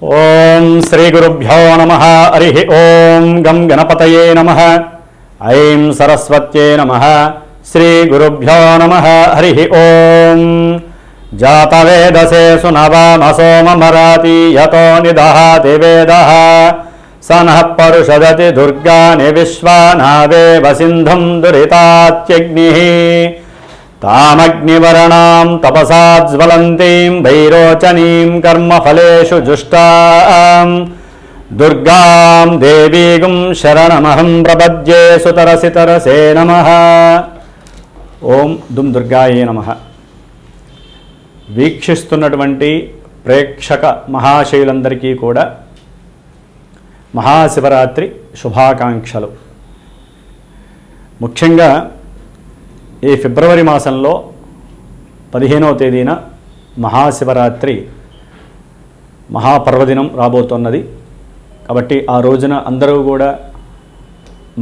ఓం శ్రీ గురుభ్యో నమః. హరి ఓం గం గణపతయే నమః. ఐం సరస్వత్యే నమః. శ్రీ గురుభ్యో నమః. హరి ఓం జాతవేదసే సునవామసోమమరాతి యతో నిదహాతి వేదః స నః పరుషదతి దుర్గాని విశ్వానాదేవ సింధుం దురితాత్యగ్నిః తామగ్నివర్ణాం తపసాజ్వలంతీం వైరోచనీం కర్మఫలేషు జుష్టాం దుర్గాం దేవీగుం శరణమహం ప్రపద్యే సుతరసి తరసే నమః. ఓం దుం దుర్గాయే నమః. వీక్షిస్తున్నటువంటి ప్రేక్షక మహాశయులందరికీ కూడా మహాశివరాత్రి శుభాకాంక్షలు. ముఖ్యంగా ఈ ఫిబ్రవరి మాసంలో 15వ తేదీన మహాశివరాత్రి మహాపర్వదినం రాబోతున్నది. కాబట్టి ఆ రోజున అందరూ కూడా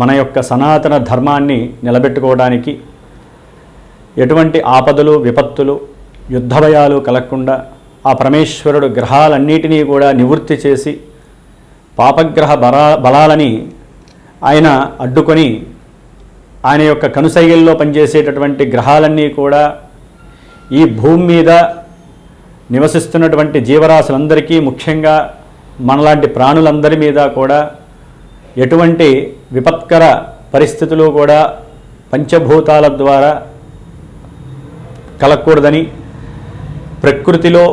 మన యొక్క సనాతన ధర్మాన్ని నిలబెట్టుకోవడానికి ఎటువంటి ఆపదలు విపత్తులు యుద్ధ భయాలు కలగకుండా ఆ పరమేశ్వరుడు గ్రహాలన్నిటినీ కూడా నివృత్తి చేసి పాపగ్రహ బలాలని ఆయన అడ్డుకొని ఆయన యొక్క కనుసైగల్లో పనిచేసేటటువంటి గ్రహాలన్నీ కూడా ఈ భూమి మీద నివసిస్తున్నటువంటి జీవరాశులందరికీ, ముఖ్యంగా మనలాంటి ప్రాణులందరి మీద కూడా ఎటువంటి విపత్కర పరిస్థితులు కూడా పంచభూతాల ద్వారా కలగకూడదని, ప్రకృతిలో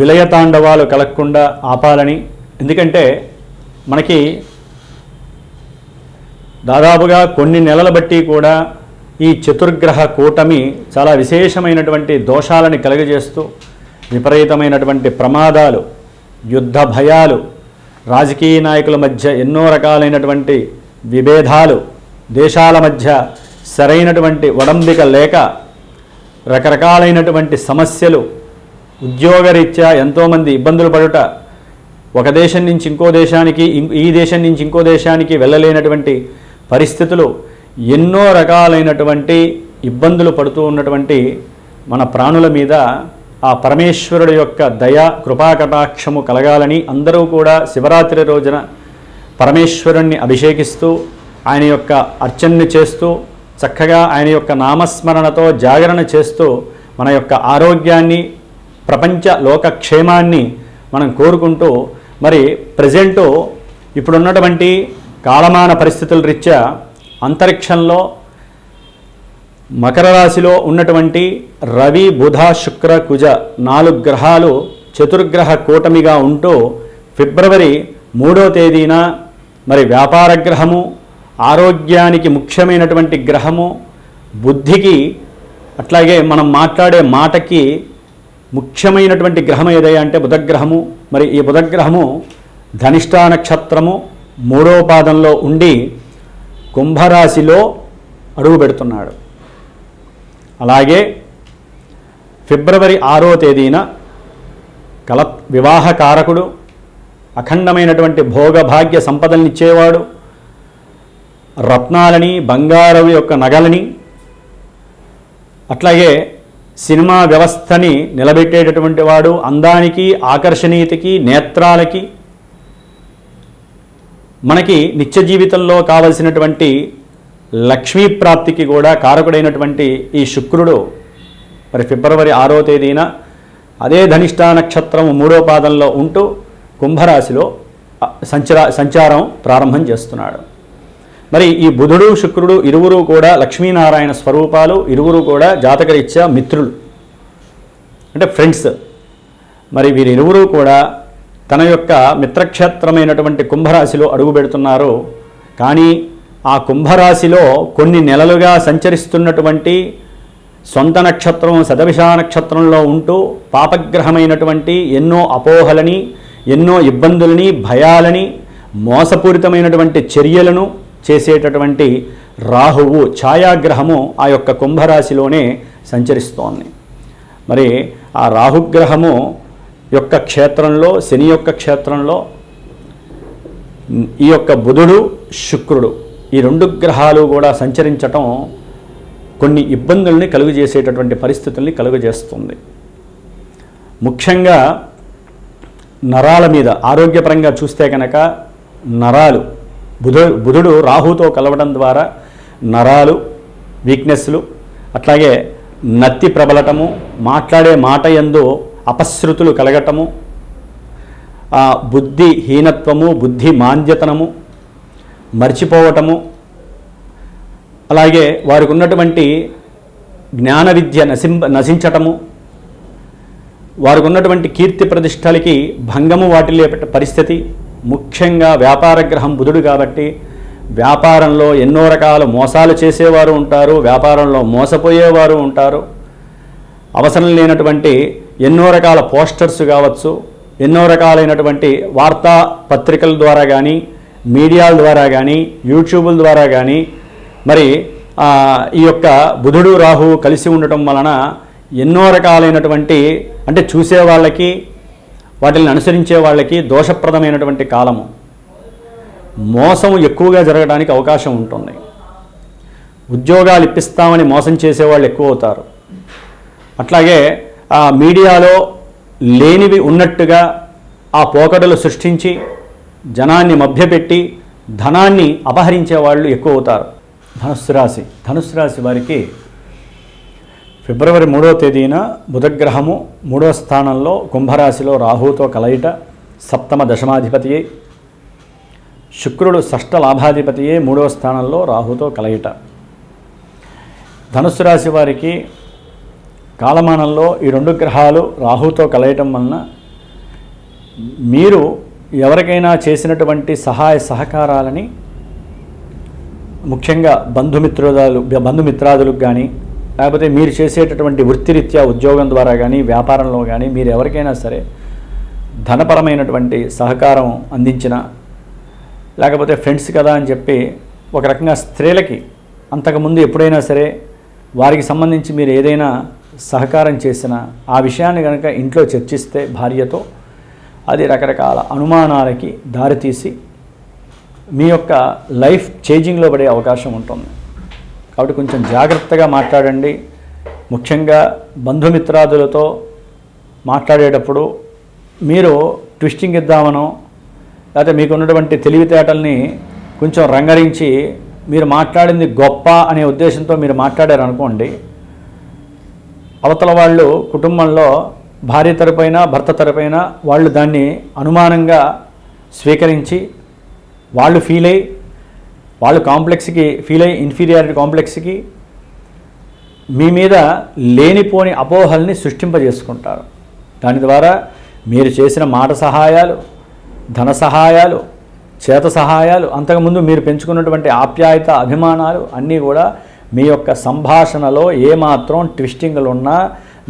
విలయతాండవాలు కలగకుండా ఆపాలని. ఎందుకంటే మనకి దాదాపుగా కొన్ని నెలల బట్టి కూడా ఈ చతుర్గ్రహ కూటమి చాలా విశేషమైనటువంటి దోషాలని కలుగజేస్తూ విపరీతమైనటువంటి ప్రమాదాలు, యుద్ధ భయాలు, రాజకీయ నాయకుల మధ్య ఎన్నో రకాలైనటువంటి విభేదాలు, దేశాల మధ్య సరైనటువంటి ఒడంబిక లేక రకరకాలైనటువంటి సమస్యలు, ఉద్యోగరీత్యా ఎంతోమంది ఇబ్బందులు పడుట, ఒక దేశం నుంచి ఇంకో దేశానికి, ఈ దేశం నుంచి ఇంకో దేశానికి వెళ్ళలేనటువంటి పరిస్థితులు, ఎన్నో రకాలైనటువంటి ఇబ్బందులు పడుతూ ఉన్నటువంటి మన ప్రాణుల మీద ఆ పరమేశ్వరుడు యొక్క దయ కృపాకటాక్షము కలగాలని అందరూ కూడా శివరాత్రి రోజున పరమేశ్వరుణ్ణి అభిషేకిస్తూ ఆయన యొక్క అర్చనని చేస్తూ చక్కగా ఆయన యొక్క నామస్మరణతో జాగరణ చేస్తూ మన యొక్క ఆరోగ్యాన్ని, ప్రపంచ లోకక్షేమాన్ని మనం కోరుకుంటూ, మరి ప్రజెంటు ఇప్పుడున్నటువంటి కాలమాన పరిస్థితుల రీత్యా అంతరిక్షంలో మకర రాశిలో ఉన్నటువంటి రవి, బుధ, శుక్ర, కుజ 4 గ్రహాలు చతుర్గ్రహ కూటమిగా ఉంటూ ఫిబ్రవరి 3వ తేదీన మరి వ్యాపార గ్రహము, ఆరోగ్యానికి ముఖ్యమైనటువంటి గ్రహము, బుద్ధికి అట్లాగే మనం మాట్లాడే మాటకి ముఖ్యమైనటువంటి గ్రహం ఏదయ్యా అంటే బుధగ్రహము. మరి ఈ బుధగ్రహము ధనిష్టా నక్షత్రము 3వ పాదంలో ఉండి కుంభరాశిలో అడుగు పెడుతున్నాడు. అలాగే ఫిబ్రవరి 6వ తేదీన వివాహకారకుడు, అఖండమైనటువంటి భోగభాగ్య సంపదలనిచ్చేవాడు, రత్నాలని, బంగారం యొక్క నగలని, అట్లాగే సినిమా వ్యవస్థని నిలబెట్టేటటువంటి వాడు, అందానికి, ఆకర్షణీయతకి, నేత్రాలకి, మనకి నిత్య జీవితంలో కావలసినటువంటి లక్ష్మీ ప్రాప్తికి కూడా కారకుడైనటువంటి ఈ శుక్రుడు మరి ఫిబ్రవరి 6వ తేదీన అదే ధనిష్టా నక్షత్రం 3వ పాదంలో ఉంటూ కుంభరాశిలో సంచారం ప్రారంభం చేస్తున్నాడు. మరి ఈ బుధుడు, శుక్రుడు ఇరువురు కూడా లక్ష్మీనారాయణ స్వరూపాలు, ఇరువురు కూడా జాతకరీత్యా మిత్రులు, అంటే ఫ్రెండ్స్. మరి వీరిరువురు కూడా తన యొక్క మిత్రక్షేత్రమైనటువంటి కుంభరాశిలో అడుగు పెడుతున్నారు. కానీ ఆ కుంభరాశిలో కొన్ని నెలలుగా సంచరిస్తున్నటువంటి సొంత నక్షత్రం శతభిషా నక్షత్రంలో ఉంటూ పాపగ్రహమైనటువంటి ఎన్నో అపోహలని, ఎన్నో ఇబ్బందులని, భయాలని, మోసపూరితమైనటువంటి చర్యలను చేసేటటువంటి రాహువు ఛాయాగ్రహము ఆ యొక్క కుంభరాశిలోనే సంచరిస్తోంది. మరి ఆ రాహుగ్రహము యొక్క క్షేత్రంలో, శని యొక్క క్షేత్రంలో ఈ యొక్క బుధుడు, శుక్రుడు ఈ 2 గ్రహాలు కూడా సంచరించటం కొన్ని ఇబ్బందుల్ని కలుగజేసేటటువంటి పరిస్థితుల్ని కలుగజేస్తుంది. ముఖ్యంగా నరాల మీద ఆరోగ్యపరంగా చూస్తే కనుక నరాలు బుధుడు రాహుతో కలవడం ద్వారా నరాలు వీక్నెస్లు, అట్లాగే నత్తి ప్రబలటము, మాట్లాడే మాట యందు అపశృతులు కలగటము, బుద్ధిహీనత్వము, బుద్ధి మాంద్యతనము, మర్చిపోవటము, అలాగే వారికి ఉన్నటువంటి జ్ఞాన విద్య నశించటము, వారికి ఉన్నటువంటి కీర్తి ప్రతిష్టలకి భంగము వాటిల్లే పరిస్థితి. ముఖ్యంగా వ్యాపార గ్రహం బుధుడు కాబట్టి వ్యాపారంలో ఎన్నో రకాల మోసాలు చేసేవారు ఉంటారు, వ్యాపారంలో మోసపోయేవారు ఉంటారు. అవసరం లేనటువంటి ఎన్నో రకాల పోస్టర్స్ కావచ్చు, ఎన్నో రకాలైనటువంటి వార్తా పత్రికల ద్వారా కానీ, మీడియాల ద్వారా కానీ, యూట్యూబుల ద్వారా కానీ మరి ఈ యొక్క బుధుడు రాహువు కలిసి ఉండటం వలన ఎన్నో రకాలైనటువంటి అంటే చూసే వాళ్ళకి, వాటిని అనుసరించే వాళ్ళకి దోషప్రదమైనటువంటి కాలము. మోసం ఎక్కువగా జరగడానికి అవకాశం ఉంటుంది. ఉద్యోగాలు ఇప్పిస్తామని మోసం చేసేవాళ్ళు ఎక్కువ అవుతారు. అట్లాగే మీడియాలో లేనివి ఉన్నట్టుగా ఆ పోకడలు సృష్టించి జనాన్ని మభ్యపెట్టి ధనాన్ని అపహరించే వాళ్ళు ఎక్కువ అవుతారు. ధనుస్సు రాశి వారికి ఫిబ్రవరి 3వ తేదీన బుధగ్రహము 3వ స్థానంలో కుంభరాశిలో రాహుతో కలయిట, సప్తమ దశమాధిపతి, శుక్రుడు షష్ఠ లాభాధిపతి 3వ స్థానంలో రాహుతో కలయిట. ధనుస్సు రాశి వారికి కాలమానంలో ఈ 2 గ్రహాలు రాహుతో కలయటం వలన మీరు ఎవరికైనా చేసినటువంటి సహాయ సహకారాలని ముఖ్యంగా బంధుమిత్రాదులకు కానీ, లేకపోతే మీరు చేసేటటువంటి వృత్తిరీత్యా ఉద్యోగం ద్వారా కానీ, వ్యాపారంలో కానీ మీరు ఎవరికైనా సరే ధనపరమైనటువంటి సహకారం అందించిన, లేకపోతే ఫ్రెండ్స్ కదా అని చెప్పి ఒక రకంగా స్త్రీలకి అంతకుముందు ఎప్పుడైనా సరే వారికి సంబంధించి మీరు ఏదైనా సహకారం చేసిన ఆ విషయాన్ని కనుక ఇంట్లో చర్చిస్తే భార్యతో అది రకరకాల అనుమానాలకి దారితీసి మీ యొక్క లైఫ్ చేంజింగ్లో పడే అవకాశం ఉంటుంది. కాబట్టి కొంచెం జాగ్రత్తగా మాట్లాడండి. ముఖ్యంగా బంధుమిత్రాదులతో మాట్లాడేటప్పుడు మీరు ట్విస్టింగ్ ఇద్దామనో, లేకపోతే మీకు ఉన్నటువంటి తెలివితేటల్ని కొంచెం రంగరించి మీరు మాట్లాడింది గొప్ప అనే ఉద్దేశంతో మీరు మాట్లాడారనుకోండి, అవతల వాళ్ళు కుటుంబంలో భార్య తరపైన భర్త తరపైన వాళ్ళు దాన్ని అనుమానంగా స్వీకరించి వాళ్ళు కాంప్లెక్స్కి ఫీల్ అయ్యి ఇన్ఫీరియారిటీ కాంప్లెక్స్కి మీ మీద లేనిపోని అపోహల్ని సృష్టింపజేసుకుంటారు. దాని ద్వారా మీరు చేసిన మాట సహాయాలు, ధన సహాయాలు, చేత సహాయాలు, అంతకుముందు మీరు పెంచుకున్నటువంటి ఆప్యాయత, అభిమానాలు అన్నీ కూడా మీ యొక్క సంభాషణలో ఏమాత్రం ట్విస్టింగ్లు ఉన్నా,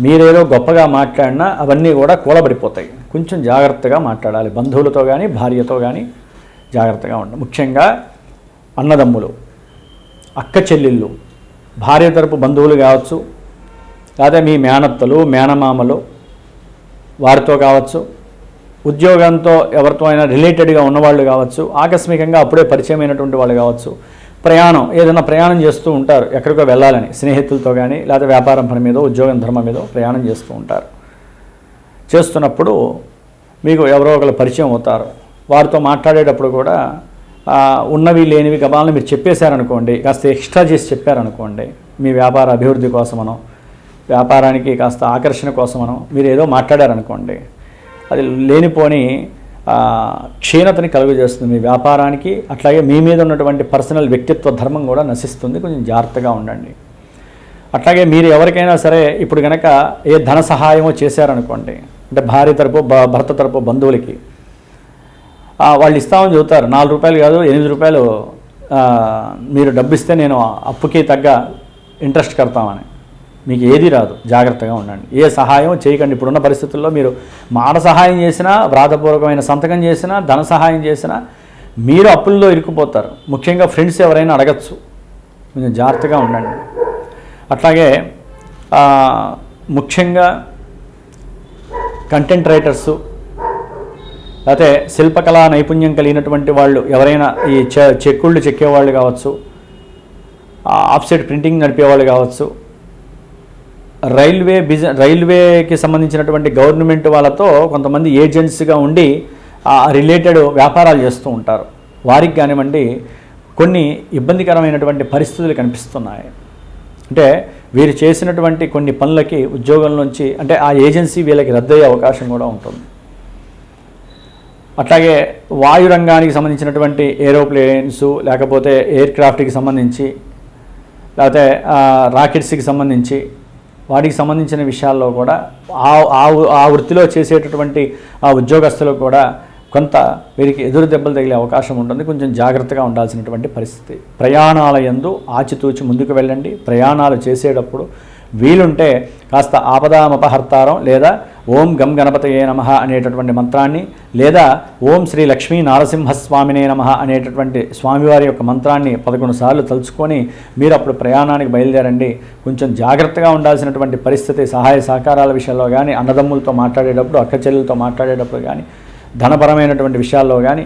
మీరేదో గొప్పగా మాట్లాడినా అవన్నీ కూడా కూలబడిపోతాయి. కొంచెం జాగ్రత్తగా మాట్లాడాలి. బంధువులతో కానీ భార్యతో కానీ జాగ్రత్తగా ఉండాలి. ముఖ్యంగా అన్నదమ్ములు, అక్క చెల్లెళ్ళు, భార్య తరపు బంధువులు కావచ్చు, లేదా మీ మేనత్తలు, మేనమామలు వారితో కావచ్చు, ఉద్యోగంతో ఎవరితో అయినా రిలేటెడ్గా ఉన్నవాళ్ళు కావచ్చు, ఆకస్మికంగా అప్పుడే పరిచయమైనటువంటి వాళ్ళు కావచ్చు, ఏదైనా ప్రయాణం చేస్తూ ఉంటారు ఎక్కడికో వెళ్ళాలని, స్నేహితులతో కానీ లేదా వ్యాపారం పని మీదో ఉద్యోగం ధర్మం మీదో ప్రయాణం చేస్తూ ఉంటారు. చేస్తున్నప్పుడు మీకు ఎవరో ఒకరు పరిచయం అవుతారు. వారితో మాట్లాడేటప్పుడు కూడా ఉన్నవి లేనివి గబాలను మీరు చెప్పేశారనుకోండి, కాస్త ఎక్స్ట్రా చేసి చెప్పారనుకోండి, మీ వ్యాపార అభివృద్ధి కోసమనో వ్యాపారానికి కాస్త ఆకర్షణ కోసమనో మీరు ఏదో మాట్లాడారనుకోండి, అది లేనిపోని క్షీణతని కలుగజేస్తుంది మీ వ్యాపారానికి. అట్లాగే మీ మీద ఉన్నటువంటి పర్సనల్ వ్యక్తిత్వ ధర్మం కూడా నశిస్తుంది. కొంచెం జాగ్రత్తగా ఉండండి. అట్లాగే మీరు ఎవరికైనా సరే ఇప్పుడు కనుక ఏ ధన సహాయమో చేశారనుకోండి, అంటే భార్య తరపు భర్త తరపు బంధువులకి వాళ్ళు ఇస్తామని చెబుతారు. 4 రూపాయలు కాదు 8 రూపాయలు మీరు డబ్బు ఇస్తే నేను అప్పుకి తగ్గ ఇంట్రెస్ట్ కడతామని. మీకు ఏది రాదు. జాగ్రత్తగా ఉండండి. ఏ సహాయం చేయకండి. ఇప్పుడున్న పరిస్థితుల్లో మీరు మాట సహాయం చేసినా, వ్రాతపూర్వకమైన సంతకం చేసినా, ధన సహాయం చేసినా మీరు అప్పుల్లో ఇరుక్కుపోతారు. ముఖ్యంగా ఫ్రెండ్స్ ఎవరైనా అడగచ్చు. కొంచెం జాగ్రత్తగా ఉండండి. అట్లాగే ముఖ్యంగా కంటెంట్ రైటర్సు, లేకపోతే శిల్పకళా నైపుణ్యం కలిగినటువంటి వాళ్ళు ఎవరైనా ఈ చెక్కుళ్ళు చెక్కేవాళ్ళు కావచ్చు, ఆఫ్సెట్ ప్రింటింగ్ నడిపేవాళ్ళు కావచ్చు, రైల్వేకి సంబంధించినటువంటి గవర్నమెంట్ వాళ్ళతో కొంతమంది ఏజెంట్స్గా ఉండి రిలేటెడ్ వ్యాపారాలు చేస్తూ ఉంటారు. వారికి కానివ్వండి కొన్ని ఇబ్బందికరమైనటువంటి పరిస్థితులు కనిపిస్తున్నాయి. అంటే వీరు చేసినటువంటి కొన్ని పనులకి ఉద్యోగంలోంచి అంటే ఆ ఏజెన్సీ వీళ్ళకి రద్దయ్యే అవకాశం కూడా ఉంటుంది. అట్లాగే వాయు రంగానికి సంబంధించినటువంటి ఏరోప్లేన్స్, లేకపోతే ఎయిర్ క్రాఫ్ట్కి సంబంధించి, లేకపోతే రాకెట్స్కి సంబంధించి వాటికి సంబంధించిన విషయాల్లో కూడా ఆ వృత్తిలో చేసేటటువంటి ఆ ఉద్యోగస్తులు కూడా కొంత వీరికి ఎదురు దెబ్బలు తగిలే అవకాశం ఉంటుంది. కొంచెం జాగ్రత్తగా ఉండాల్సినటువంటి పరిస్థితి. ప్రయాణాల యందు ఆచితూచి ముందుకు వెళ్ళండి. ప్రయాణాలు చేసేటప్పుడు వీలుంటే కాస్త ఆపదామపహర్తారం లేదా ఓం గం గణపతయే నమః అనేటటువంటి మంత్రాన్ని, లేదా ఓం శ్రీ లక్ష్మీ నారసింహస్వామినే నమః అనేటటువంటి స్వామివారి యొక్క మంత్రాన్ని 11 సార్లు తలుచుకొని మీరు అప్పుడు ప్రయాణానికి బయలుదేరండి. కొంచెం జాగ్రత్తగా ఉండాల్సినటువంటి పరిస్థితి. సహాయ సహకారాల విషయంలో కానీ, అన్నదమ్ములతో మాట్లాడేటప్పుడు, అక్క చెల్లెలతో మాట్లాడేటప్పుడు కానీ, ధనపరమైనటువంటి విషయాల్లో కానీ,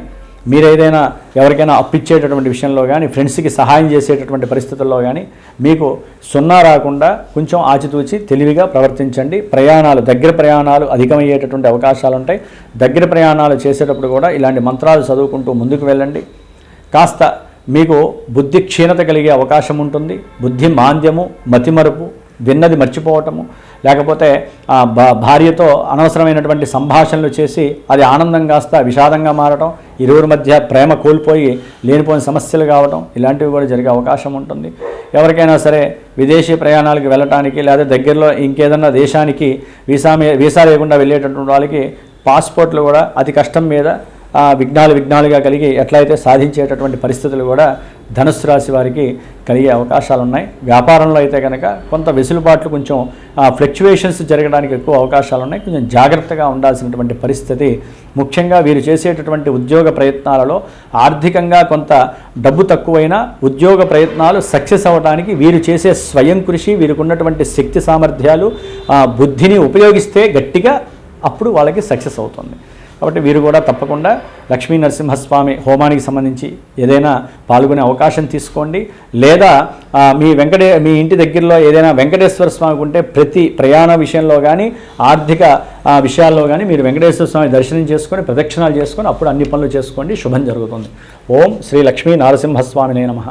మీరేదైనా ఎవరికైనా అప్పిచ్చేటటువంటి విషయంలో కానీ, ఫ్రెండ్స్కి సహాయం చేసేటటువంటి పరిస్థితుల్లో కానీ మీకు సున్నా రాకుండా కొంచెం ఆచితూచి తెలివిగా ప్రవర్తించండి. దగ్గర ప్రయాణాలు అధికమయ్యేటటువంటి అవకాశాలు ఉంటాయి. దగ్గర ప్రయాణాలు చేసేటప్పుడు కూడా ఇలాంటి మంత్రాలు చదువుకుంటూ ముందుకు వెళ్ళండి. కాస్త మీకు బుద్ధి క్షీణత కలిగే అవకాశం ఉంటుంది. బుద్ధి మాంద్యము, మతిమరుపు, విన్నది మర్చిపోవటము, లేకపోతే భార్యతో అనవసరమైనటువంటి సంభాషణలు చేసి అది ఆనందం కాస్త విషాదంగా మారటం, ఇరువురి మధ్య ప్రేమ కోల్పోయి లేనిపోయిన సమస్యలు కావటం, ఇలాంటివి కూడా జరిగే అవకాశం ఉంటుంది. ఎవరికైనా సరే విదేశీ ప్రయాణాలకు వెళ్ళటానికి, లేదా దగ్గరలో ఇంకేదన్నా దేశానికి వీసా లేకుండా వెళ్ళేటటువంటి వాళ్ళకి పాస్పోర్ట్లు కూడా అతి కష్టం మీద విఘ్నాలుగా కలిగి ఎట్లయితే సాధించేటటువంటి పరిస్థితులు కూడా ధనుస్సు రాశి వారికి కలిగే అవకాశాలు ఉన్నాయి. వ్యాపారంలో అయితే కనుక కొంత వెసులుబాట్లు, కొంచెం ఫ్లక్చువేషన్స్ జరగడానికి ఎక్కువ అవకాశాలు ఉన్నాయి. కొంచెం జాగ్రత్తగా ఉండాల్సినటువంటి పరిస్థితి. ముఖ్యంగా వీరు చేసేటటువంటి ఉద్యోగ ప్రయత్నాలలో ఆర్థికంగా కొంత డబ్బు తక్కువైనా ఉద్యోగ ప్రయత్నాలు సక్సెస్ అవ్వడానికి వీరు చేసే స్వయం కృషి, వీరికి ఉన్నటువంటి శక్తి సామర్థ్యాలు, బుద్ధిని ఉపయోగిస్తే గట్టిగా అప్పుడు వాళ్ళకి సక్సెస్ అవుతుంది. కాబట్టి వీరు కూడా తప్పకుండా లక్ష్మీ నరసింహస్వామి హోమానికి సంబంధించి ఏదైనా పాల్గొనే అవకాశం తీసుకోండి. లేదా మీ ఇంటి దగ్గరలో ఏదైనా వెంకటేశ్వర స్వామికి ఉంటే ప్రతి ప్రయాణ విషయంలో కానీ, ఆర్థిక విషయాల్లో కానీ మీరు వెంకటేశ్వర స్వామి దర్శనం చేసుకొని, ప్రదక్షిణాలు చేసుకొని అప్పుడు అన్ని పనులు చేసుకోండి. శుభం జరుగుతుంది. ఓం శ్రీ లక్ష్మీ నరసింహస్వామినే నమః.